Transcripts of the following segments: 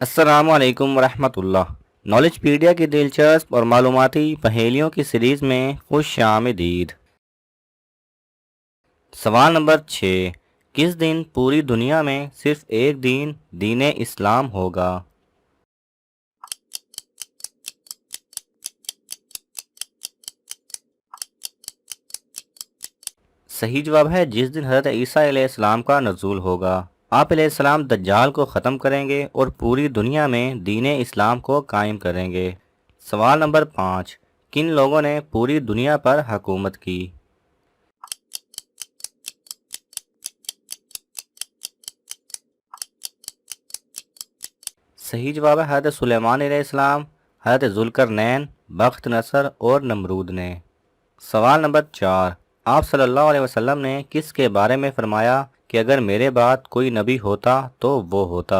अस्सलामु अलैकुम वरहमतुल्लाह। नॉलेज पीडिया की दिलचस्प और मालूमाती पहेलियों की सीरीज़ में खुश आमदीद। सवाल नंबर 6। किस दिन पूरी दुनिया में सिर्फ एक दिन दीन इस्लाम होगा? सही जवाब है जिस दिन हज़रत ईसा अलैहिस्सलाम का नज़ूल होगा। आप अलैहिस्सलाम दज्जाल को ख़त्म करेंगे और पूरी दुनिया में दीन इस्लाम को कायम करेंगे। सवाल नंबर 5। किन लोगों ने पूरी दुनिया पर हुकूमत की? सही जवाब है हज़रत सुलेमान अलैहिस्सलाम, हज़रत जुल्करनैन, बख्त नसर और नमरूद ने। सवाल नंबर 4। आप सल्लल्लाहु अलैहि वसल्लम ने किसके बारे में फरमाया कि अगर मेरे बाद कोई नबी होता तो वो होता?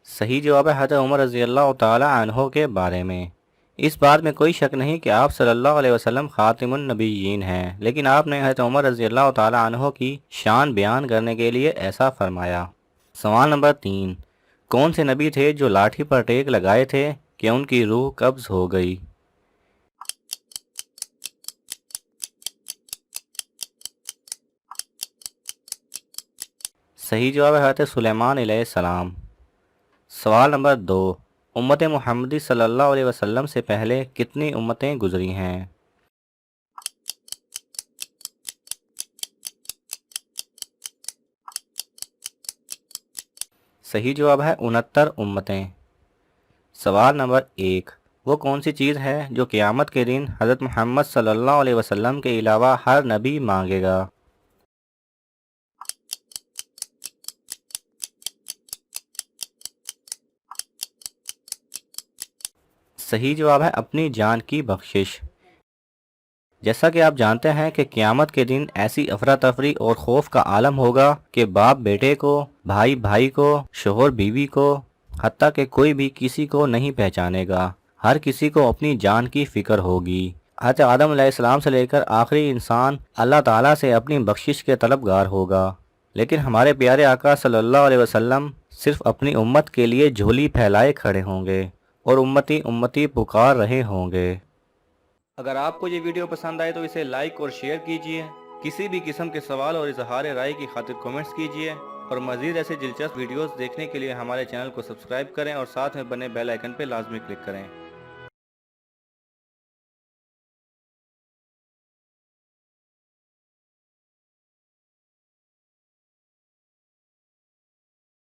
सही जवाब है हज़रत उमर रज़ी अल्लाह ताला अन्हो के बारे में। इस बात में कोई शक नहीं कि आप सल्लल्लाहु अलैहि वसल्लम खातिमुन नबिय्यीन हैं, लेकिन आपने हज़रत उमर रज़ी अल्लाह ताला अन्हो की शान बयान करने के लिए ऐसा फरमाया। सवाल नंबर 3। कौन से नबी थे जो लाठी पर टेक लगाए थे कि उनकी रूह कब्ज़ हो गई? सही जवाब है हज़रत सुलेमान अलैहिस्सलाम। सवाल नंबर 2। उम्मत मुहम्मदी सल्लल्लाहु अलैहि वसल्लम से पहले कितनी उम्मतें गुजरी हैं? सही जवाब है 69 उम्मतें। सवाल नंबर 1। वो कौन सी चीज़ है जो क़यामत के दिन हज़रत मोहम्मद सल्लल्लाहु अलैहि वसल्लम के अलावा हर नबी मांगेगा? सही जवाब है अपनी जान की बख्शिश। जैसा कि आप जानते हैं कि क़यामत के दिन ऐसी अफरा तफरी और खौफ का आलम होगा कि बाप बेटे को, भाई भाई को, शोहर बीवी को, हत्ता कि कोई भी किसी को नहीं पहचानेगा। हर किसी को अपनी जान की फ़िक्र होगी। हज़रत आदम अलैहिस्सलाम से लेकर आखिरी इंसान अल्लाह ताला से अपनी बख्शिश के तलबगार होगा, लेकिन हमारे प्यारे आका सल्लल्लाहु अलैहि वसल्लम सिर्फ अपनी उम्मत के लिए झोली फैलाए खड़े होंगे और उम्मती उम्मती पुकार रहे होंगे। अगर आपको ये वीडियो पसंद आए तो इसे लाइक और शेयर कीजिए। किसी भी किस्म के सवाल और इजहार राय की खातिर कमेंट्स कीजिए और मज़ीद ऐसे दिलचस्प वीडियोस देखने के लिए हमारे चैनल को सब्सक्राइब करें और साथ में बने बेल आइकन पर लाजमी क्लिक करें।